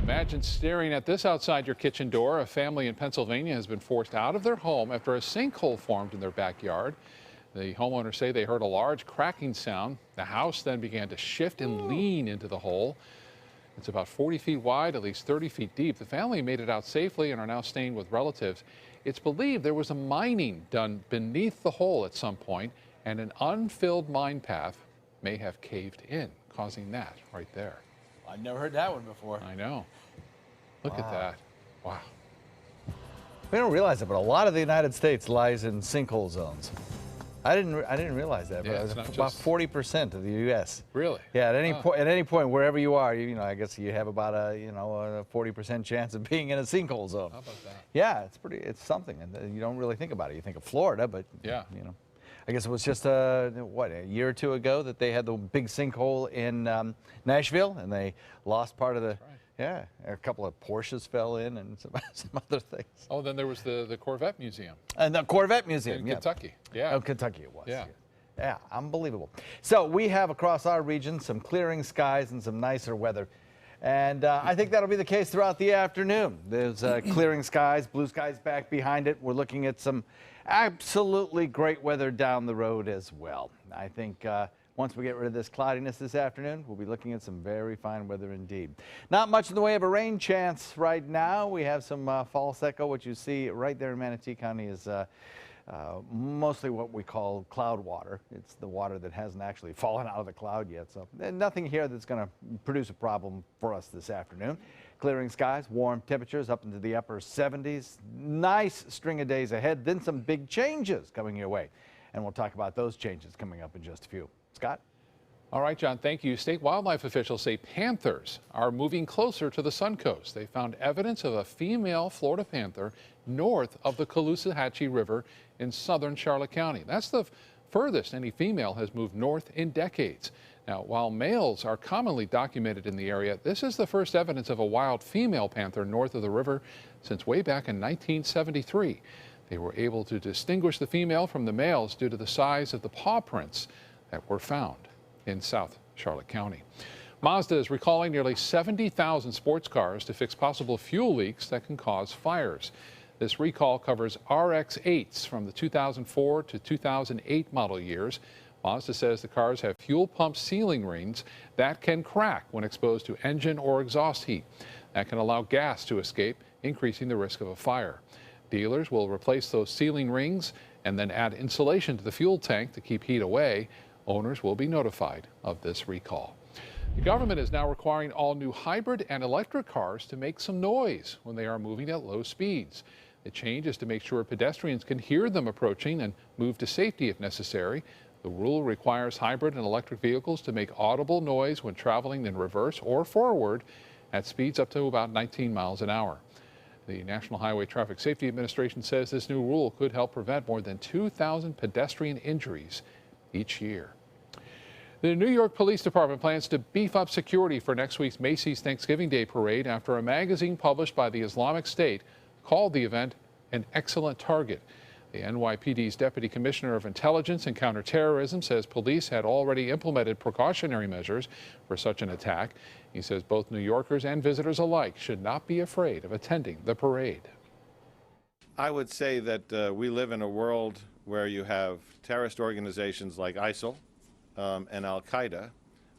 Imagine staring at this outside your kitchen door. A family in Pennsylvania has been forced out of their home after a sinkhole formed in their backyard. The homeowners say they heard a large cracking sound. The house then began to shift and lean into the hole. It's about 40 feet wide, at least 30 feet deep. The family made it out safely and are now staying with relatives. It's believed there was a mining done beneath the hole at some point, and an unfilled mine path may have caved in, causing that right there. I've never heard that one before. I know. Look at that. Wow. We don't realize it, but a lot of the United States lies in sinkhole zones. I didn't realize that, but it's about just 40% of the U.S. Really? Yeah. At any point, wherever you are, I guess you have about a 40% chance of being in a sinkhole zone. How about that? Yeah, it's something, and you don't really think about it. You think of Florida, but yeah, I guess it was just a year or two ago that they had the big sinkhole in Nashville, and they lost part of the. Right. Yeah, a couple of Porsches fell in, and some other things. Oh, then there was the Corvette Museum. And the Corvette Museum, in Kentucky. Yeah. Oh, Kentucky it was. Yeah. Yeah, unbelievable. So we have across our region some clearing skies and some nicer weather. And I think that'll be the case throughout the afternoon. There's clearing skies, blue skies back behind it. We're looking at some absolutely great weather down the road as well. I think once we get rid of this cloudiness this afternoon, we'll be looking at some very fine weather indeed. Not much in the way of a rain chance right now. We have some false echo. What you see right there in Manatee County is mostly what we call cloud water. It's the water that hasn't actually fallen out of the cloud yet. So nothing here that's going to produce a problem for us this afternoon. Clearing skies, warm temperatures up into the upper 70s. Nice string of days ahead. Then some big changes coming your way. And we'll talk about those changes coming up in just a few. Scott? All right, John, thank you. State wildlife officials say panthers are moving closer to the Suncoast. They found evidence of a female Florida panther north of the Caloosahatchee River in southern Charlotte County. That's the furthest any female has moved north in decades. Now, while males are commonly documented in the area, this is the first evidence of a wild female panther north of the river since way back in 1973. They were able to distinguish the female from the males due to the size of the paw prints that were found in South Charlotte County. Mazda is recalling nearly 70,000 sports cars to fix possible fuel leaks that can cause fires. This recall covers RX-8s from the 2004 to 2008 model years. Mazda says the cars have fuel pump sealing rings that can crack when exposed to engine or exhaust heat. That can allow gas to escape, increasing the risk of a fire. Dealers will replace those sealing rings and then add insulation to the fuel tank to keep heat away. Owners will be notified of this recall. The government is now requiring all new hybrid and electric cars to make some noise when they are moving at low speeds. The change is to make sure pedestrians can hear them approaching and move to safety if necessary. The rule requires hybrid and electric vehicles to make audible noise when traveling in reverse or forward at speeds up to about 19 miles an hour. The National Highway Traffic Safety Administration says this new rule could help prevent more than 2,000 pedestrian injuries each year. The New York Police Department plans to beef up security for next week's Macy's Thanksgiving Day Parade after a magazine published by the Islamic State called the event an excellent target. The NYPD's Deputy Commissioner of Intelligence and Counterterrorism says police had already implemented precautionary measures for such an attack. He says both New Yorkers and visitors alike should not be afraid of attending the parade. I would say that we live in a world where you have terrorist organizations like ISIL and Al-Qaeda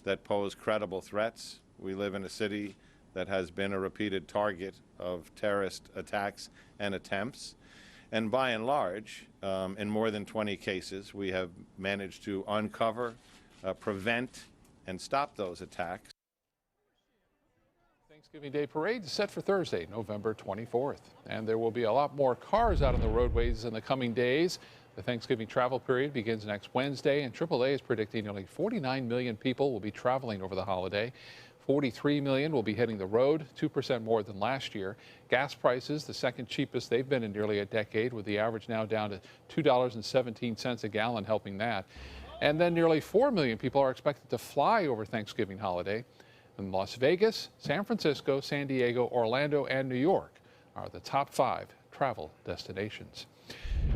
that pose credible threats. We live in a city that has been a repeated target of terrorist attacks and attempts. And by and large, in more than 20 cases, we have managed to uncover, prevent, and stop those attacks. Thanksgiving Day Parade is set for Thursday, November 24th. And there will be a lot more cars out on the roadways in the coming days. The Thanksgiving travel period begins next Wednesday, and AAA is predicting nearly 49 million people will be traveling over the holiday. 43 million will be hitting the road, 2% more than last year. Gas prices, the second cheapest they've been in nearly a decade, with the average now down to $2.17 a gallon, helping that. And then nearly 4 million people are expected to fly over Thanksgiving holiday. And Las Vegas, San Francisco, San Diego, Orlando, and New York are the top 5 travel destinations.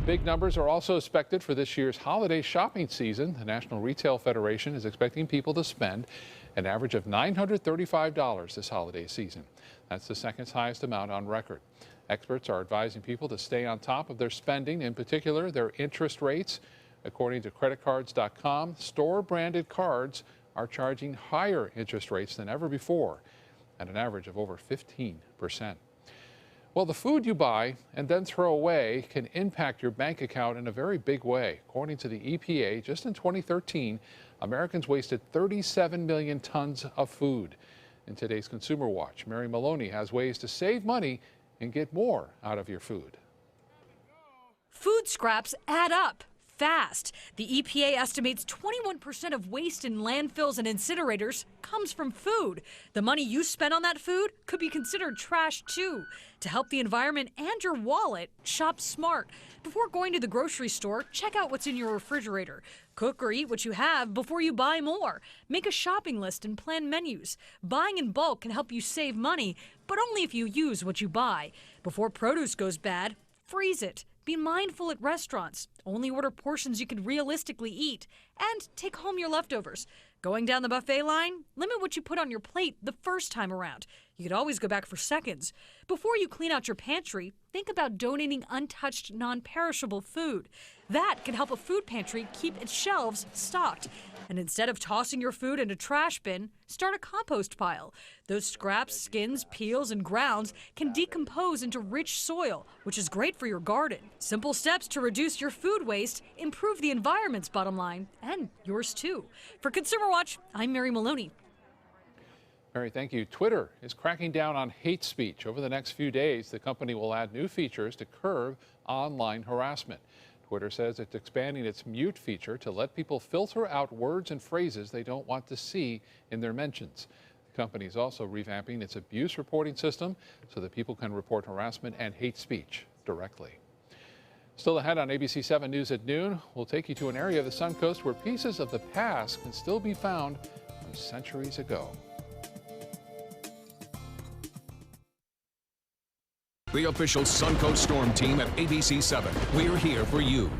Big numbers are also expected for this year's holiday shopping season. The National Retail Federation is expecting people to spend an average of $935 this holiday season. That's the second highest amount on record. Experts are advising people to stay on top of their spending, in particular their interest rates. According to creditcards.com, store-branded cards are charging higher interest rates than ever before, at an average of over 15%. Well, the food you buy and then throw away can impact your bank account in a very big way. According to the EPA, just in 2013, Americans wasted 37 million tons of food. In today's Consumer Watch, Mary Maloney has ways to save money and get more out of your food. Food scraps add up fast. The EPA estimates 21% of waste in landfills and incinerators comes from food. The money you spend on that food could be considered trash too. To help the environment and your wallet, shop smart. Before going to the grocery store, check out what's in your refrigerator. Cook or eat what you have before you buy more. Make a shopping list and plan menus. Buying in bulk can help you save money, but only if you use what you buy. Before produce goes bad, freeze it. Be mindful at restaurants. Only order portions you can realistically eat. And take home your leftovers. Going down the buffet line? Limit what you put on your plate the first time around. You could always go back for seconds. Before you clean out your pantry, think about donating untouched, non-perishable food. That can help a food pantry keep its shelves stocked. And instead of tossing your food in a trash bin, start a compost pile. Those scraps, skins, peels, and grounds can decompose into rich soil, which is great for your garden. Simple steps to reduce your food waste, improve the environment's bottom line, and yours too. For Consumer Watch, I'm Mary Maloney. Mary, thank you. Twitter is cracking down on hate speech. Over the next few days, the company will add new features to curb online harassment. Twitter says it's expanding its mute feature to let people filter out words and phrases they don't want to see in their mentions. The company is also revamping its abuse reporting system so that people can report harassment and hate speech directly. Still ahead on ABC 7 News at noon, we'll take you to an area of the Suncoast where pieces of the past can still be found from centuries ago. The official Suncoast Storm Team at ABC 7. We're here for you.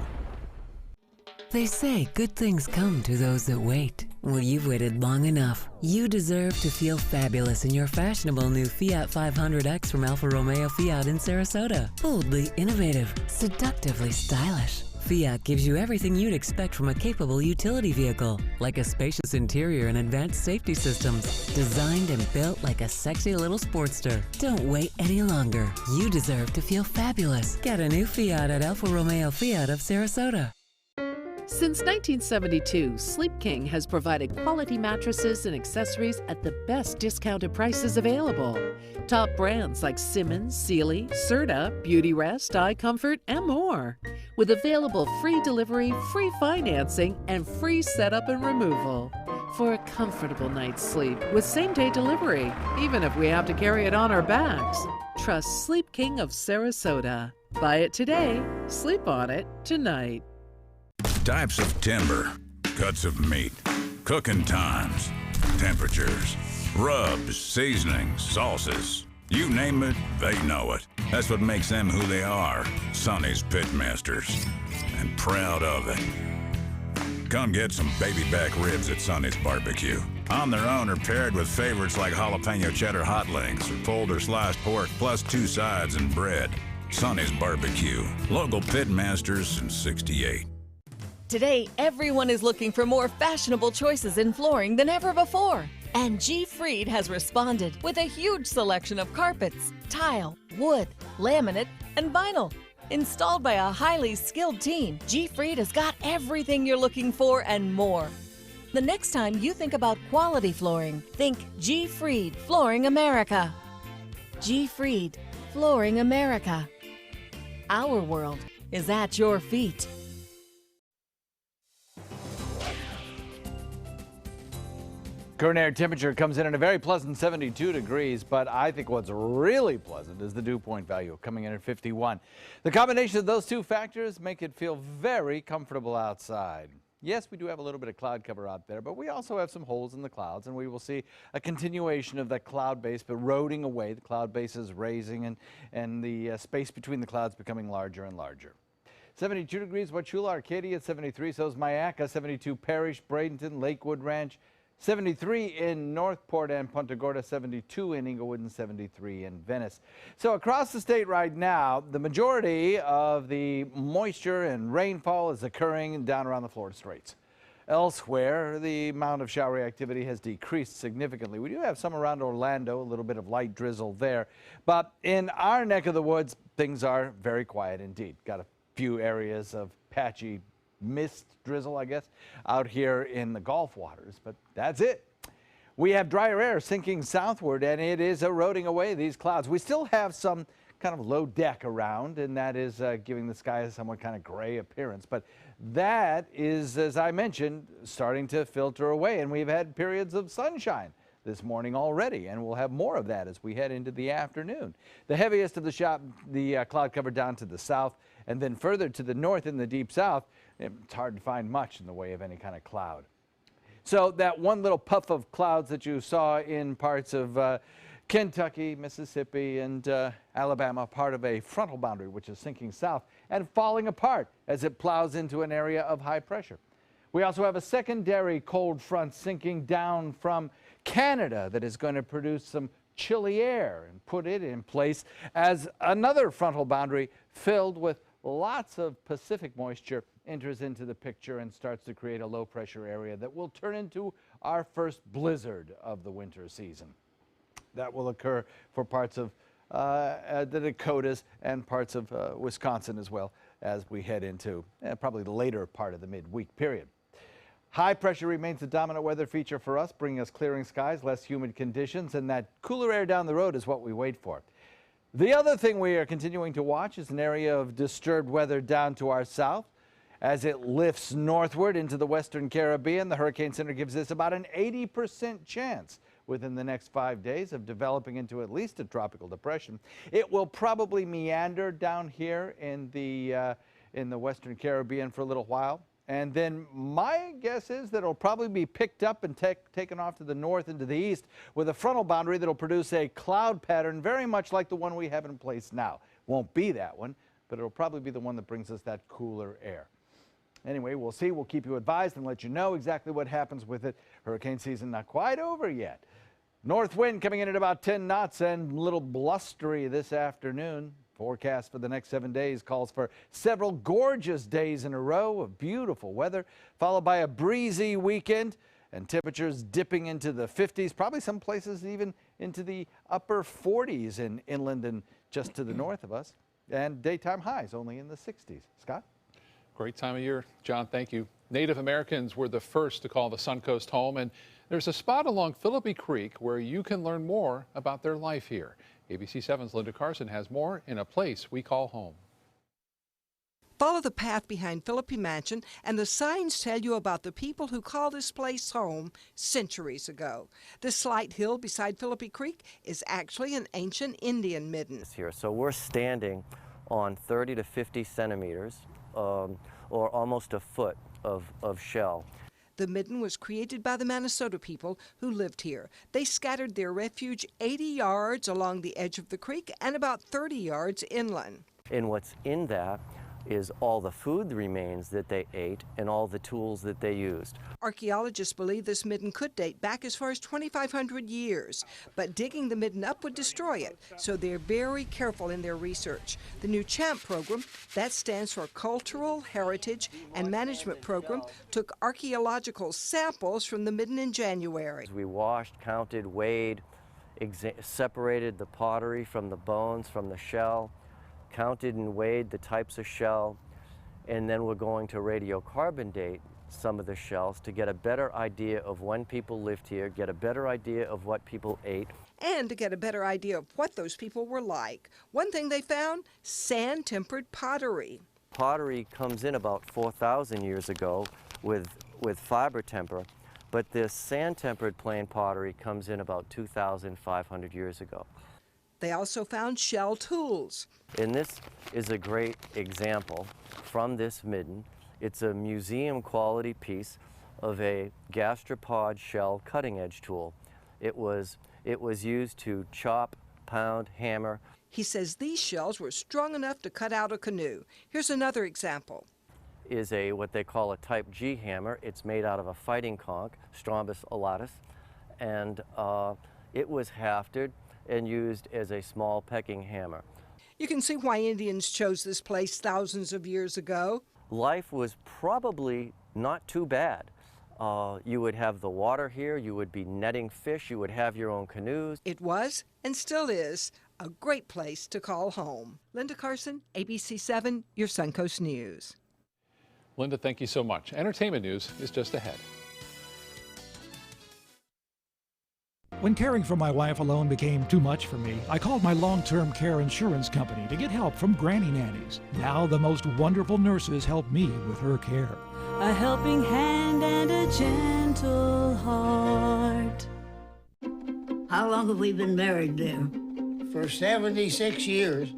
They say good things come to those that wait. Well, you've waited long enough. You deserve to feel fabulous in your fashionable new Fiat 500X from Alfa Romeo Fiat in Sarasota. Boldly innovative, seductively stylish. Fiat gives you everything you'd expect from a capable utility vehicle, like a spacious interior and advanced safety systems, designed and built like a sexy little Sportster. Don't wait any longer. You deserve to feel fabulous. Get a new Fiat at Alfa Romeo Fiat of Sarasota. Since 1972, Sleep King has provided quality mattresses and accessories at the best discounted prices available. Top brands like Simmons, Sealy, Serta, Beautyrest, iComfort, and more. With available free delivery, free financing, and free setup and removal. For a comfortable night's sleep with same-day delivery, even if we have to carry it on our backs. Trust Sleep King of Sarasota. Buy it today, sleep on it tonight. Types of timber, cuts of meat, cooking times, temperatures, rubs, seasonings, sauces. You name it, they know it. That's what makes them who they are, Sonny's Pitmasters. And proud of it. Come get some baby back ribs at Sonny's Barbecue. On their own or paired with favorites like jalapeno cheddar hot links or pulled or sliced pork plus 2 sides and bread. Sonny's Barbecue. Local Pitmasters since '68. Today, everyone is looking for more fashionable choices in flooring than ever before. And G. Fried has responded with a huge selection of carpets, tile, wood, laminate, and vinyl. Installed by a highly skilled team, G. Fried has got everything you're looking for and more. The next time you think about quality flooring, think G. Fried Flooring America. G. Fried Flooring America. Our world is at your feet. Current air temperature comes in at a very pleasant 72 degrees, but I think what's really pleasant is the dew point value coming in at 51. The combination of those two factors make it feel very comfortable outside. Yes, we do have a little bit of cloud cover out there, but we also have some holes in the clouds, and we will see a continuation of that cloud base eroding away. The cloud base is raising, and the space between the clouds becoming larger and larger. 72 degrees, Wauchula, Arcadia at 73, so is Myakka, 72, Parrish, Bradenton, Lakewood Ranch, 73 in Northport and Punta Gorda, 72 in Inglewood, and 73 in Venice. So across the state right now, the majority of the moisture and rainfall is occurring down around the Florida Straits. Elsewhere, the amount of showery activity has decreased significantly. We do have some around Orlando, a little bit of light drizzle there. But in our neck of the woods, things are very quiet indeed. Got a few areas of patchy mist drizzle, I guess, out here in the Gulf waters, but that's it. We have drier air sinking southward, and it is eroding away these clouds. We still have some kind of low deck around, and that is giving the sky a somewhat kind of gray appearance, but that is, as I mentioned, starting to filter away, and we've had periods of sunshine this morning already, and we'll have more of that as we head into the afternoon. The heaviest of the cloud cover down to the south, and then further to the north in the deep south. It's hard to find much in the way of any kind of cloud. So that one little puff of clouds that you saw in parts of Kentucky, Mississippi, and Alabama, part of a frontal boundary which is sinking south and falling apart as it plows into an area of high pressure. We also have a secondary cold front sinking down from Canada that is going to produce some chilly air and put it in place as another frontal boundary filled with lots of Pacific moisture enters into the picture and starts to create a low pressure area that will turn into our first blizzard of the winter season. That will occur for parts of the Dakotas and parts of Wisconsin as well as we head into probably the later part of the midweek period. High pressure remains the dominant weather feature for us, bringing us clearing skies, less humid conditions, and that cooler air down the road is what we wait for. The other thing we are continuing to watch is an area of disturbed weather down to our south. As it lifts northward into the western Caribbean, the Hurricane Center gives this about an 80% chance within the next 5 days of developing into at least a tropical depression. It will probably meander down here in the western Caribbean for a little while. And then my guess is that it'll probably be picked up and taken off to the north and to the east with a frontal boundary that'll produce a cloud pattern very much like the one we have in place now. Won't be that one, but it'll probably be the one that brings us that cooler air. Anyway, we'll see. We'll keep you advised and let you know exactly what happens with it. Hurricane season not quite over yet. North wind coming in at about 10 knots and a little blustery this afternoon. Forecast for the next 7 days calls for several gorgeous days in a row of beautiful weather, followed by a breezy weekend and temperatures dipping into the 50s, probably some places even into the upper 40s in inland and just to the north of us, and daytime highs only in the 60s. Scott? Great time of year. John, thank you. Native Americans were the first to call the Suncoast home, and there's a spot along Philippi Creek where you can learn more about their life here. ABC 7's Linda Carson has more in A Place We Call Home. Follow the path behind Philippi Mansion, and the signs tell you about the people who called this place home centuries ago. This slight hill beside Philippi Creek is actually an ancient Indian midden. Here, so we're standing on 30 to 50 centimeters, or almost a foot of shell. The midden was created by the Minnesota people who lived here. They scattered their refuge 80 yards along the edge of the creek and about 30 yards inland. And what's in that is all the food remains that they ate and all the tools that they used. Archaeologists believe this midden could date back as far as 2,500 years, but digging the midden up would destroy it, so they're very careful in their research. The new CHAMP program, that stands for Cultural, Heritage, and Management Program, took archaeological samples from the midden in January. We washed, counted, weighed, separated the pottery from the bones, from the shell, counted and weighed the types of shell, and then we're going to radiocarbon date some of the shells to get a better idea of when people lived here, get a better idea of what people ate. And to get a better idea of what those people were like. One thing they found, sand-tempered pottery. Pottery comes in about 4,000 years ago with fiber temper, but this sand-tempered plain pottery comes in about 2,500 years ago. They also found shell tools. And this is a great example from this midden. It's a museum quality piece of a gastropod shell cutting edge tool. It was used to chop, pound, hammer. He says these shells were strong enough to cut out a canoe. Here's another example. Is what they call a type G hammer. It's made out of a fighting conch, Strombus alatus, and it was hafted and used as a small pecking hammer. You can see why Indians chose this place thousands of years ago. Life was probably not too bad. You would have the water here, you would be netting fish, you would have your own canoes. It was, and still is, a great place to call home. Linda Carson, ABC 7, your Suncoast News. Linda, thank you so much. Entertainment news is just ahead. When caring for my wife alone became too much for me, I called my long-term care insurance company to get help from granny nannies. Now the most wonderful nurses help me with her care. A helping hand and a gentle heart. How long have we been married, dear? For 76 years.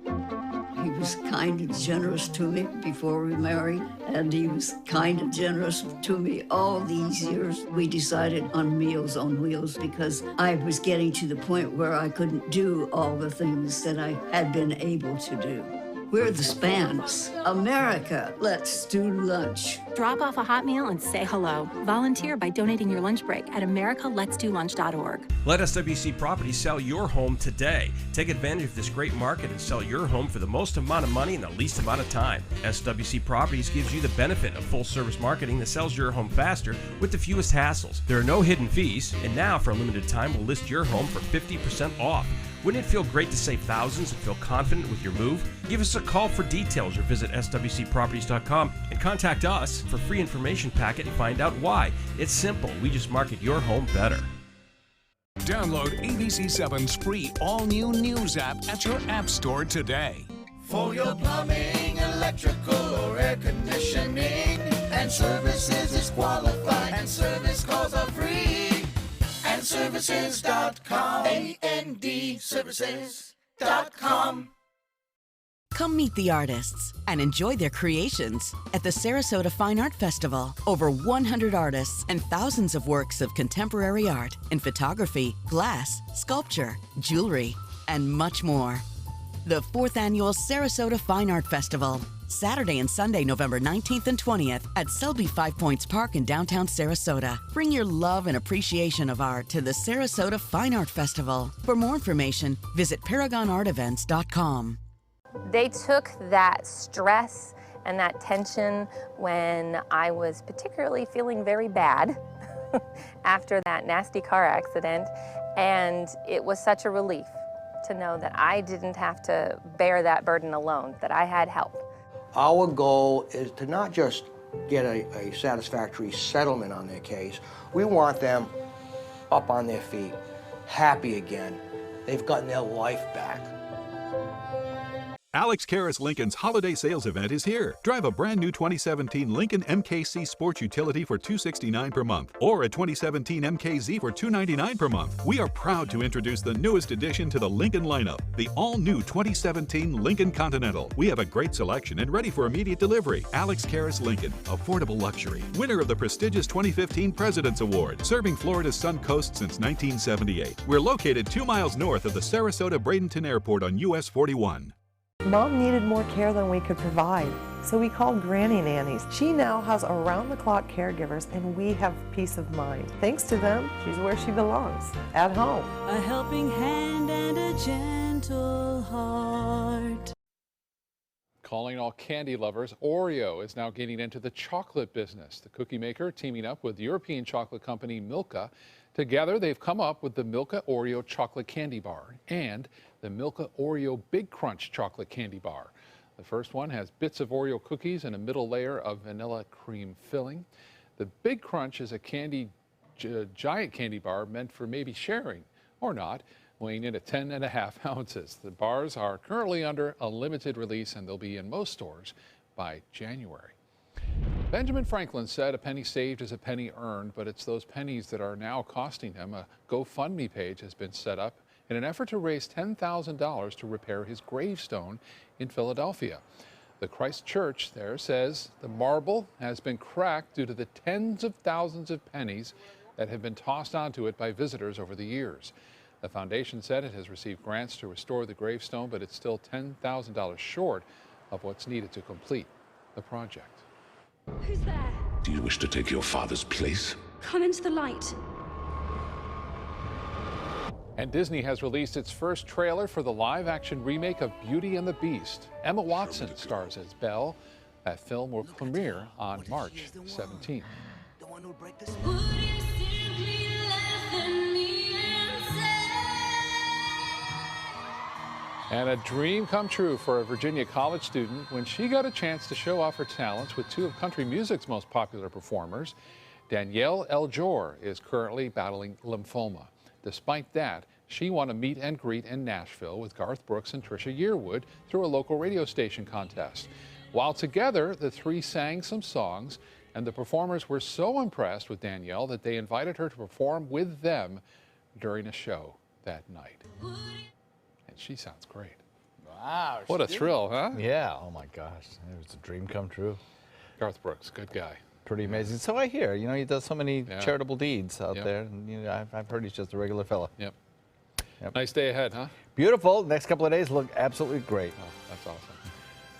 He was kind and generous to me before we married, and he was kind and generous to me all these years. We decided on Meals on Wheels because I was getting to the point where I couldn't do all the things that I had been able to do. We're the Spans. America, let's do lunch. Drop off a hot meal and say hello. Volunteer by donating your lunch break at americaletsdolunch.org. Let SWC Properties sell your home today. Take advantage of this great market and sell your home for the most amount of money in the least amount of time. SWC Properties gives you the benefit of full-service marketing that sells your home faster with the fewest hassles. There are no hidden fees, and now for a limited time we'll list your home for 50% off. Wouldn't it feel great to save thousands and feel confident with your move? Give us a call for details or visit swcproperties.com and contact us for free information packet and find out why. It's simple. We just market your home better. Download ABC7's free all-new news app at your app store today. For your plumbing, electrical, or air conditioning, and services is qualified, and service calls are free. AndServices.com. AndServices.com. Come meet the artists and enjoy their creations at the Sarasota Fine Art Festival. Over 100 artists and thousands of works of contemporary art in photography, glass, sculpture, jewelry, and much more. The 4th Annual Sarasota Fine Art Festival. Saturday and Sunday, November 19th and 20th at Selby Five Points Park in downtown Sarasota. Bring your love and appreciation of art to the Sarasota Fine Art Festival. For more information, visit ParagonArtEvents.com. They took that stress and that tension when I was particularly feeling very bad after that nasty car accident, and it was such a relief to know that I didn't have to bear that burden alone, that I had help. Our goal is to not just get a satisfactory settlement on their case. We want them up on their feet, happy again. They've gotten their life back. Alex Karras Lincoln's holiday sales event is here. Drive a brand new 2017 Lincoln MKC Sports Utility for $269 per month, or a 2017 MKZ for $299 per month. We are proud to introduce the newest addition to the Lincoln lineup, the all-new 2017 Lincoln Continental. We have a great selection and ready for immediate delivery. Alex Karras Lincoln, affordable luxury. Winner of the prestigious 2015 President's Award, serving Florida's Sun Coast since 1978. We're located 2 miles north of the Sarasota-Bradenton Airport on US 41. Mom needed more care than we could provide, so we called Granny Nannies. She now has around-the-clock caregivers, and we have peace of mind. Thanks to them, she's where she belongs, at home. A helping hand and a gentle heart. Calling all candy lovers, Oreo is now getting into the chocolate business. The cookie maker teaming up with European chocolate company Milka. Together, they've come up with the Milka Oreo Chocolate Candy Bar and the Milka Oreo Big Crunch Chocolate Candy Bar. The first one has bits of Oreo cookies and a middle layer of vanilla cream filling. The Big Crunch is a giant candy bar meant for maybe sharing or not, weighing in at 10.5 ounces. The bars are currently under a limited release and they'll be in most stores by January. Benjamin Franklin said a penny saved is a penny earned, but it's those pennies that are now costing him. A GoFundMe page has been set up in an effort to raise $10,000 to repair his gravestone in Philadelphia. The Christ Church there says the marble has been cracked due to the tens of thousands of pennies that have been tossed onto it by visitors over the years. The foundation said it has received grants to restore the gravestone, but it's still $10,000 short of what's needed to complete the project. Who's there? Do you wish to take your father's place? Come into the light. And Disney has released its first trailer for the live-action remake of Beauty and the Beast. Emma Watson stars as Belle. That film will premiere on March 17th. And a dream come true for a Virginia college student when she got a chance to show off her talents with two of country music's most popular performers. Danielle Eljor is currently battling lymphoma. Despite that, she won a meet and greet in Nashville with Garth Brooks and Trisha Yearwood through a local radio station contest. While together, the three sang some songs, and the performers were so impressed with Danielle that they invited her to perform with them during a show that night. And she sounds great. Wow. What a thrill, huh? Yeah, oh my gosh, it was a dream come true. Garth Brooks, good guy. Pretty amazing. So I hear, you know, he does so many charitable deeds out Yep. there. And, you know, I've heard he's just a regular fella. Yep. Nice day ahead, huh? Beautiful. Next couple of days look absolutely great. Oh, that's awesome.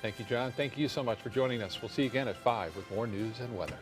Thank you, John. Thank you so much for joining us. We'll see you again at 5 with more news and weather.